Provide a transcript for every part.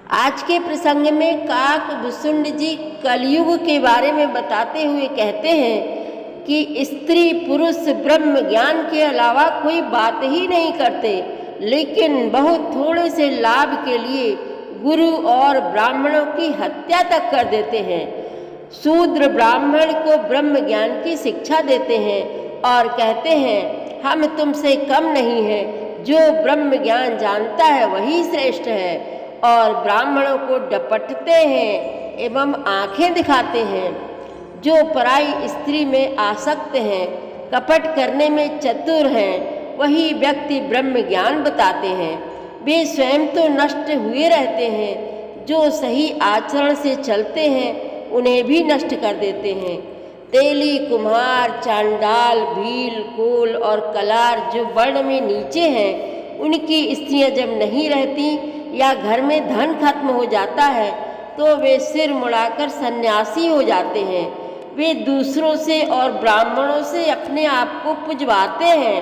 आज के प्रसंग में काक भुसुंड जी कलयुग के बारे में बताते हुए कहते हैं कि स्त्री पुरुष ब्रह्म ज्ञान के अलावा कोई बात ही नहीं करते, लेकिन बहुत थोड़े से लाभ के लिए गुरु और ब्राह्मणों की हत्या तक कर देते हैं। शूद्र ब्राह्मण को ब्रह्म ज्ञान की शिक्षा देते हैं और कहते हैं हम तुमसे कम नहीं हैं, जो ब्रह्म ज्ञान जानता है वही श्रेष्ठ है, और ब्राह्मणों को डपटते हैं एवं आंखें दिखाते हैं। जो पराई स्त्री में आसक्त हैं, कपट करने में चतुर हैं, वही व्यक्ति ब्रह्म ज्ञान बताते हैं। वे स्वयं तो नष्ट हुए रहते हैं, जो सही आचरण से चलते हैं उन्हें भी नष्ट कर देते हैं। तेली, कुम्हार, चांडाल, भील, कोल और कलार जो वर्ण में नीचे हैं, उनकी स्त्रियां जब नहीं रहती या घर में धन खत्म हो जाता है तो वे सिर मुड़ाकर सन्यासी हो जाते हैं। वे दूसरों से और ब्राह्मणों से अपने आप को पुजवाते हैं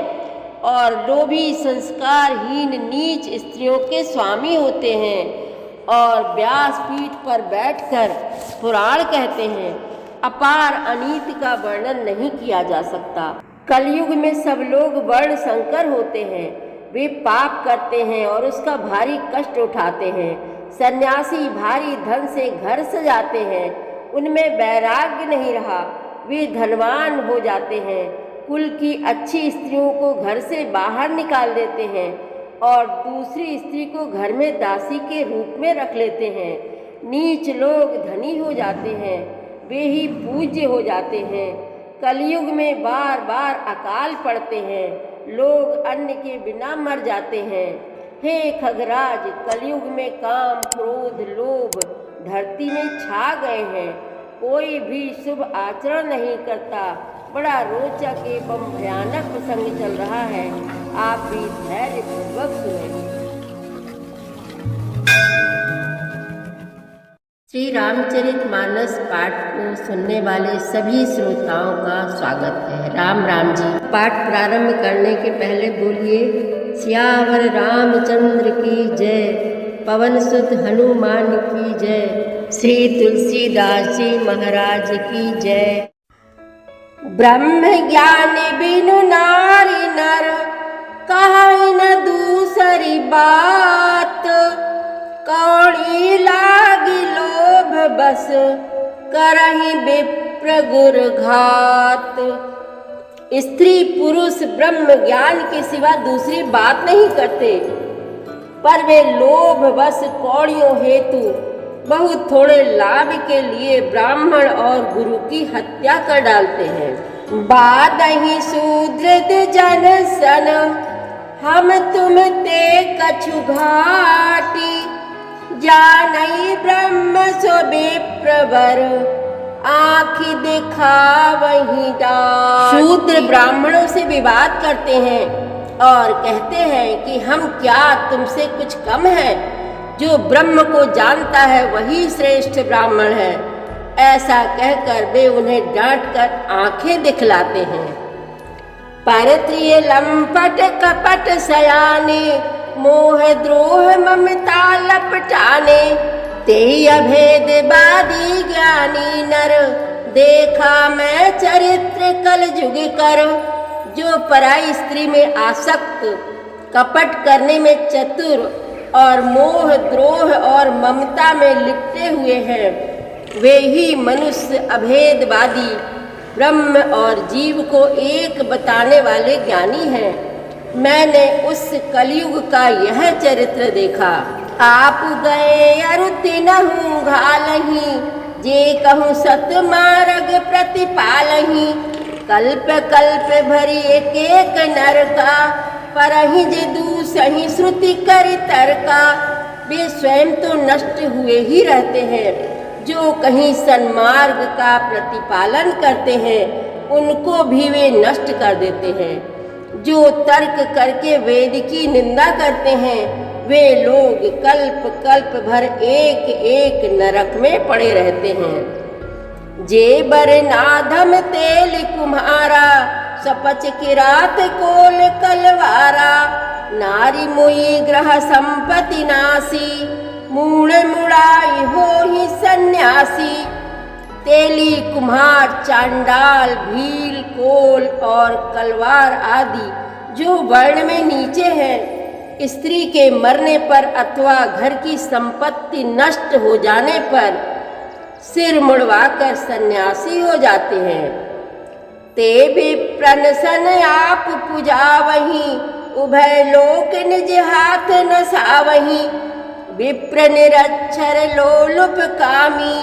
और लोभी संस्कारहीन नीच स्त्रियों के स्वामी होते हैं और व्यासपीठ पर बैठकर पुराण कहते हैं। अपार अनीति का वर्णन नहीं किया जा सकता। कलयुग में सब लोग वर्ण संकर होते हैं, वे पाप करते हैं और उसका भारी कष्ट उठाते हैं। सन्यासी भारी धन से घर सजाते हैं, उनमें वैराग्य नहीं रहा, वे धनवान हो जाते हैं। कुल की अच्छी स्त्रियों को घर से बाहर निकाल देते हैं और दूसरी स्त्री को घर में दासी के रूप में रख लेते हैं। नीच लोग धनी हो जाते हैं, वे ही पूज्य हो जाते हैं। कलयुग में बार बार अकाल पड़ते हैं, लोग अन्न के बिना मर जाते हैं। हे खगराज, कलयुग में काम, क्रोध, लोभ धरती में छा गए हैं। कोई भी शुभ आचरण नहीं करता। बड़ा रोचक एवं भयानक प्रसंग चल रहा है, आप भी धैर्य पूर्वक सुनें। श्री रामचरितमानस पाठ को सुनने वाले सभी श्रोताओं का स्वागत है। राम राम जी। पाठ प्रारंभ करने के पहले बोलिए सियावर रामचंद्र की जय, पवन सुत हनुमान की जय, श्री तुलसीदास जी महाराज की जय। ब्रह्म ज्ञान बिनु नारी नर, कहीं न दूसरी बात, कौड़ी लागी लोभ बस, करहि विप्र गुर घात। स्त्री पुरुष ब्रह्म ज्ञान के सिवा दूसरी बात नहीं करते, पर वे लोभ बस कौड़ियों हेतु बहुत थोड़े लाभ के लिए ब्राह्मण और गुरु की हत्या कर डालते हैं। बादहि शूद्र जन सन, हम तुम ते कछु घाटी, जानई ब्रह्म सो विप्रवर, आँखि दिखावहि डाटी। शूद्र ब्राह्मणों से विवाद करते हैं और कहते हैं कि हम क्या तुमसे कुछ कम हैं, जो ब्रह्म को जानता है वही श्रेष्ठ ब्राह्मण है। ऐसा कहकर वे उन्हें डांटकर आंखें दिखलाते हैं। परत्रिय लंपट कपट सयाने, मोह द्रोह ममता लपटाने, ते अभेदवादी ज्ञानी नर, देखा मैं चरित्र कल जुग कर। जो पराई स्त्री में आसक्त, कपट करने में चतुर और मोह द्रोह और ममता में लिपटे हुए हैं, वे ही मनुष्य अभेदवादी ब्रह्म और जीव को एक बताने वाले ज्ञानी हैं। मैंने उस कलयुग का यह चरित्र देखा। आप गए अरुति नहु घालही, जे कहूँ सत मार्ग प्रतिपालही। कल्प कल्प भरी एक एक नर का, परहि जे दूसहि श्रुति करि तर्का। वे स्वयं तो नष्ट हुए ही रहते हैं, जो कहीं सन्मार्ग का प्रतिपालन करते हैं उनको भी वे नष्ट कर देते हैं। जो तर्क करके वेद की निंदा करते हैं, वे लोग कल्प कल्प भर एक एक नरक में पड़े रहते हैं। जे बर नाधम तेल कुम्हारा, सपच किरात कोल कलवारा। नारी मुई ग्रह संपत्ति नासी, मूढ़ सन्यासी। तेली, कुम्हार, चांडाल, भील, कोल और कलवार आदि जो वर्ण में नीचे हैं, स्त्री के मरने पर अथवा घर की संपत्ति नष्ट हो जाने पर सिर मुड़वाकर सन्यासी हो जाते हैं। ते विप्रन सन आप पुजावहीं, उभय लोक निज हाथ न सावहीं। विप्र निरक्षर लोलुप कामी,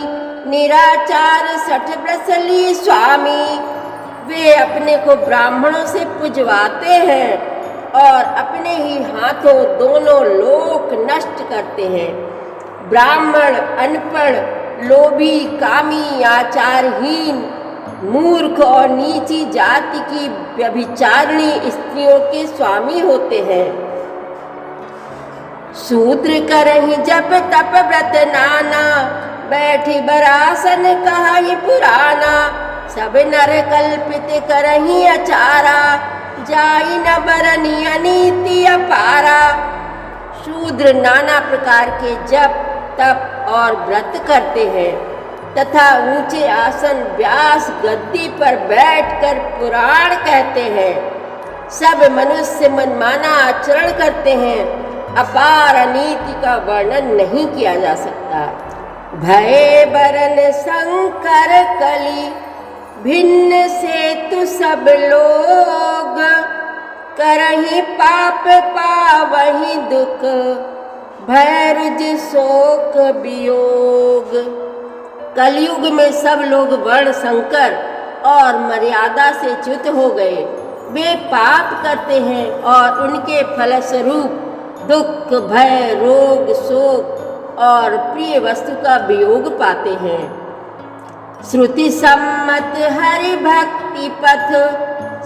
निराचार सठ ब्रसली स्वामी। वे अपने को ब्राह्मणों से पुजवाते हैं और अपने ही हाथों दोनों लोक नष्ट करते हैं। ब्राह्मण अनपढ़, लोभी, कामी, आचारहीन, मूर्ख और नीची जाति की व्यभिचारिणी स्त्रियों के स्वामी होते हैं। शूद्र करहि जप तप व्रत नाना, बैठी बरासन कहाहि पुराना। सब नर कल्पित करहि अचारा, जाई न बरनी अनीति अपारा। शूद्र नाना प्रकार के जप तप और व्रत करते हैं तथा ऊंचे आसन व्यास गद्दी पर बैठकर पुराण कहते हैं। सब मनुष्य मनमाना आचरण करते हैं। अपार अनीति का वर्णन नहीं किया जा सकता। भय बरन संकर कली, भिन्न से तु सब लोग। करहि पाप पावहि दुख, भय रुज शोक वियोग। कलयुग में सब लोग वर्ण संकर और मर्यादा से च्युत हो गए। वे पाप करते हैं और उनके फलस्वरूप दुख, भय, रोग, शोक और प्रिय वस्तु का वियोग पाते हैं। श्रुति सम्मत हरि भक्ति पथ,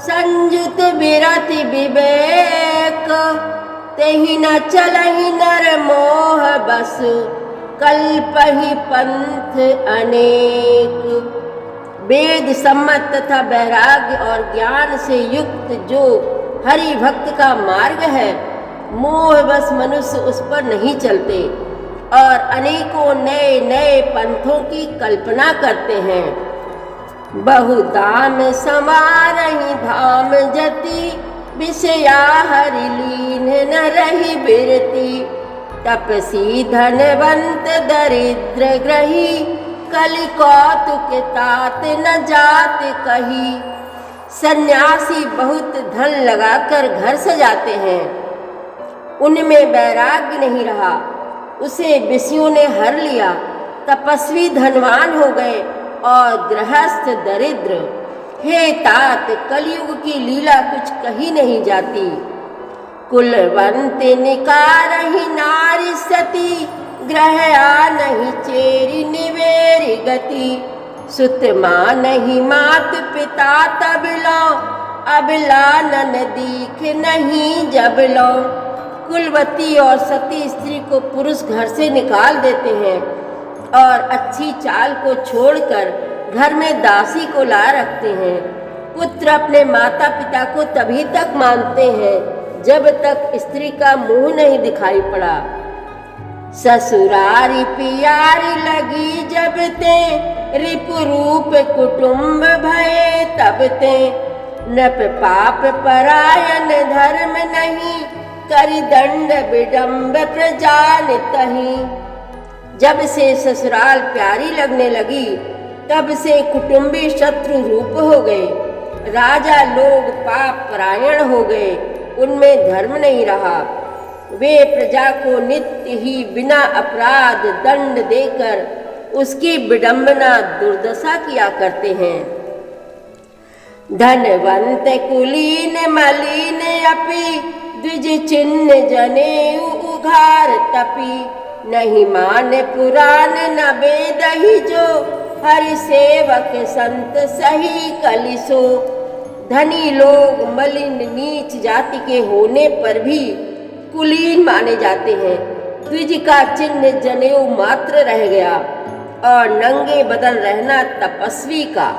संयुत विरति विवेक। तेहि न चलहि नर मोह बस, कल्पहि पंथ अनेक। वेद सम्मत तथा वैराग्य और ज्ञान से युक्त जो हरि भक्त का मार्ग है, मोहवश मनुष्य उस पर नहीं चलते और अनेकों नए नए पंथों की कल्पना करते हैं। बहुधाम समारहि धाम जति, विषया हरि लीन न रही बिरती। तपसी धनवंत दरिद्र ग्रही, कलि कौतुक तात न जात कही। सन्यासी बहुत धन लगाकर घर सजाते हैं, उनमें वैराग्य नहीं रहा, उसे विषयों ने हर लिया। तपस्वी धनवान हो गए और गृहस्थ दरिद्र। हे तात, कलयुग की लीला कुछ कही नहीं जाती। कुलवंत निकारहि नारी सती, ग्रह आनहि चेरि निवेरि गति। सुत मानहि मात पिता तब लो, अबला नन दीख नहीं जब लो। कुलवती और सती स्त्री को पुरुष घर से निकाल देते हैं और अच्छी चाल को छोड़कर घर में दासी को ला रखते हैं। पुत्र अपने माता पिता को तभी तक मानते हैं जब तक स्त्री का मुंह नहीं दिखाई पड़ा। ससुरारी पियारी लगी जब ते, रिपुरूप कुटुंब भये तब ते। नप पाप परायण धर्म नहीं, करि दंड विडम्ब प्रजानितहि। जब से ससुराल प्यारी लगने लगी तब से कुटुंबी शत्रु रूप हो गए। राजा लोग पाप परायण हो गए, उनमें धर्म नहीं रहा। वे प्रजा को नित्य ही बिना अपराध दंड देकर उसकी विडंबना दुर्दशा किया करते हैं। धनवंत कुलीन मलिन अपि, द्विज चिन्ह जनेऊ उघार तपी। नहीं मान पुराण न वेदहि जो, हरि सेवक संत सही कलिसो। धनी लोग मलिन नीच जाति के होने पर भी कुलीन माने जाते हैं। द्विज का चिन्ह जनेऊ मात्र रह गया और नंगे बदन रहना तपस्वी का।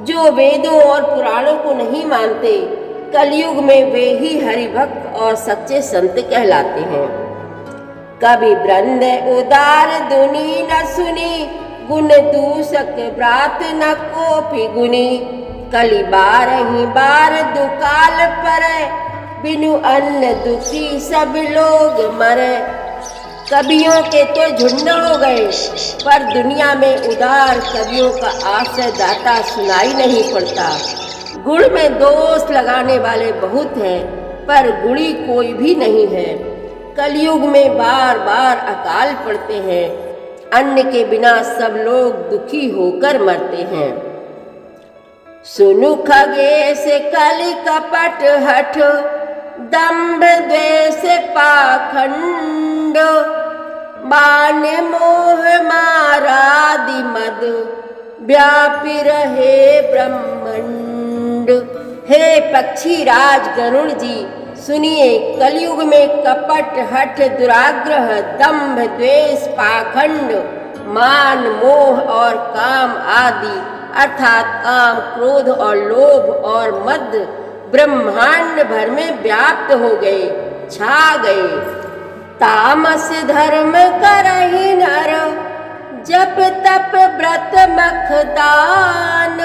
जो वेदों और पुराणों को नहीं मानते, कलयुग में वे ही हरिभक्त और सच्चे संत कहलाते हैं। कवि वृंद उदार दुनी न सुनी, गुण दूसक ब्रात न कोपि गुनी, कली बारही बार दुकाल परै, बिनु अन्न दुखी सब लोग मरे। कवियों के तो झुंड हो गए, पर दुनिया में उदार कवियों का आश्रय दाता सुनाई नहीं पड़ता। गुण में दोष लगाने वाले बहुत हैं, पर गुणी कोई भी नहीं है। कलयुग में बार बार अकाल पड़ते हैं, अन्न के बिना सब लोग दुखी होकर मरते हैं। सुनु खगेश कलि कपट हठ, दंभ द्वेष पाखंड, मान मोह मारादि मद, व्यापी रहे ब्रह्मांड। हे पक्षी राज गरुड़ जी, सुनिए, कलयुग में कपट हठ दुराग्रह दंभ द्वेष पाखंड मान मोह और काम आदि अर्थात काम क्रोध और लोभ और मद ब्रह्मांड भर में व्याप्त हो गए, छा गए। तामस धर्म करहि नर, जप तप व्रत मख दान,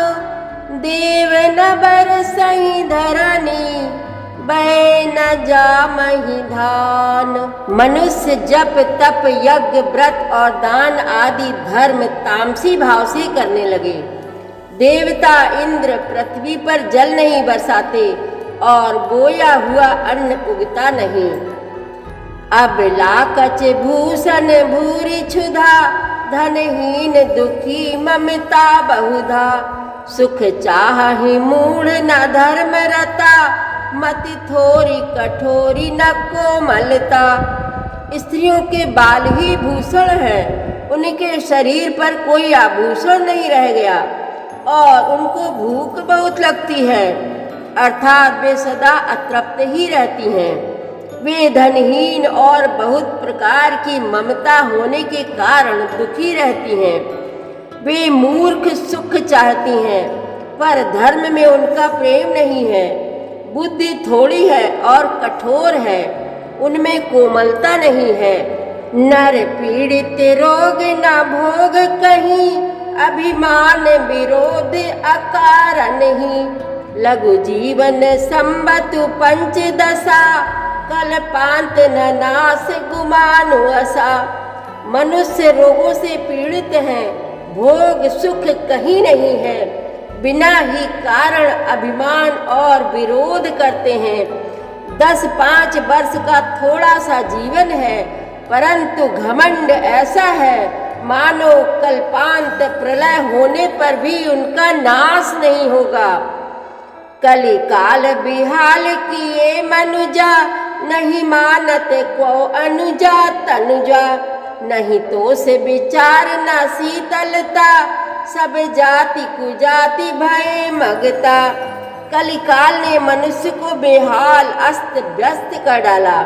देव न बरसहि धरनी, बै न जामहि धान। मनुष्य जप तप यज्ञ व्रत और दान आदि धर्म तामसी भाव से करने लगे। देवता इंद्र पृथ्वी पर जल नहीं बरसाते और बोया हुआ अन्न उगता नहीं। अब लाकच भूषण भूरि क्षुधा, धनहीन दुखी ममता बहुधा, सुख चाहि मूढ़ न धर्म रता, मति थोरी कठोरी न कोमलता। स्त्रियों के बाल ही भूषण हैं, उनके शरीर पर कोई आभूषण नहीं रह गया और उनको भूख बहुत लगती है, अर्थात वे सदा अतृप्त ही रहती हैं। वे धनहीन और बहुत प्रकार की ममता होने के कारण दुखी रहती हैं। वे मूर्ख सुख चाहती हैं, पर धर्म में उनका प्रेम नहीं है। बुद्धि थोड़ी है और कठोर है, उनमें कोमलता नहीं है। नर पीड़ित रोग न भोग कहीं, अभिमान विरोध अकारण ही, लघु जीवन संबतु पंचदशा, कल्पांत न नाश गुमानु असा। मनुष्य रोगों से पीड़ित हैं, भोग सुख कहीं नहीं है, बिना ही कारण अभिमान और विरोध करते हैं। 10-5 वर्ष का थोड़ा सा जीवन है, परंतु घमंड ऐसा है मानो कल्पांत प्रलय होने पर भी उनका नाश नहीं होगा। कली काल बिहाल किए मनुजा, नहीं मानत को अनुजा तनुजा, नहीं तो से विचार न शीतलता, सब जाति कुजाति भय मगता। कलिकाल ने मनुष्य को बेहाल अस्त व्यस्त कर डाला।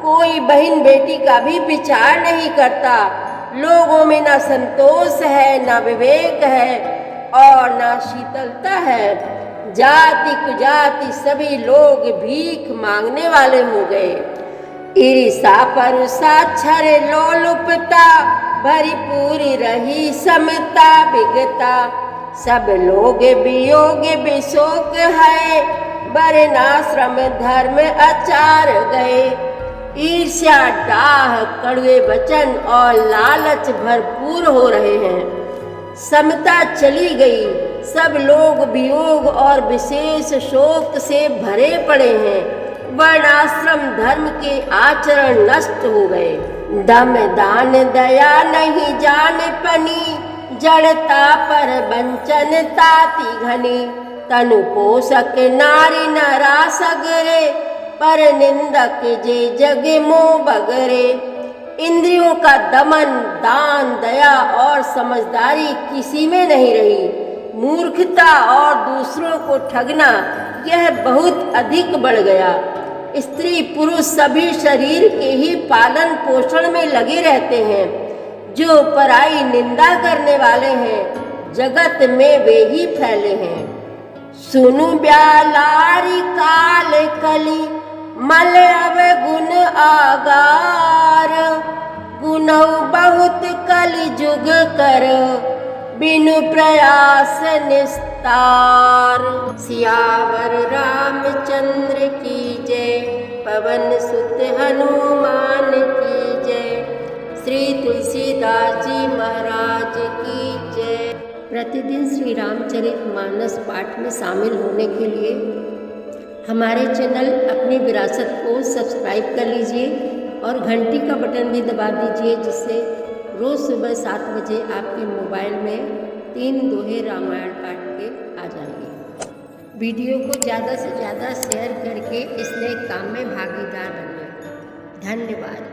कोई बहन बेटी का भी विचार नहीं करता। लोगों में न संतोष है, न विवेक है और न शीतलता है। जाति कुजाति सभी लोग भीख मांगने वाले हो गए। ईर्षा परुषा छर लोलुपता, भरी पूरी रही समता बिगता। सब लोग वियोग विशोक है, वर्णाश्रम धर्म आचार गए। ईर्ष्या डाह कड़वे वचन और लालच भरपूर हो रहे हैं। समता चली गई, सब लोग वियोग और विशेष शोक से भरे पड़े हैं। वर्णाश्रम धर्म के आचरण नष्ट हो गए। दम दान दया नहीं जान पनी, जड़ता पर वंचन ताति घनी। तनु पोषक नारी नरा सगरे, पर निंदक जे जग मोह बगरे। इंद्रियों का दमन, दान, दया और समझदारी किसी में नहीं रही। मूर्खता और दूसरों को ठगना यह बहुत अधिक बढ़ गया। स्त्री पुरुष सभी शरीर के ही पालन पोषण में लगे रहते हैं। जो पराई निंदा करने वाले हैं, जगत में वे ही फैले हैं। सुनु ब्यालारी काल कली, मल अवगुण आगार। गुनौ बहुत कलि जुग कर बिनु प्रयास निस्तार। सियावर रामचंद्र की जय, पवन सुत हनुमान की जय, श्री तुलसीदास जी महाराज की जय। प्रतिदिन श्री रामचरितमानस पाठ में शामिल होने के लिए हमारे चैनल अपनी विरासत को सब्सक्राइब कर लीजिए और घंटी का बटन भी दबा दीजिए, जिससे रोज़ सुबह 7 बजे आपके मोबाइल में 3 दोहे रामायण पाठ के आ जाएंगे। वीडियो को ज़्यादा से ज़्यादा शेयर करके इस नए काम में भागीदार बनिए। धन्यवाद।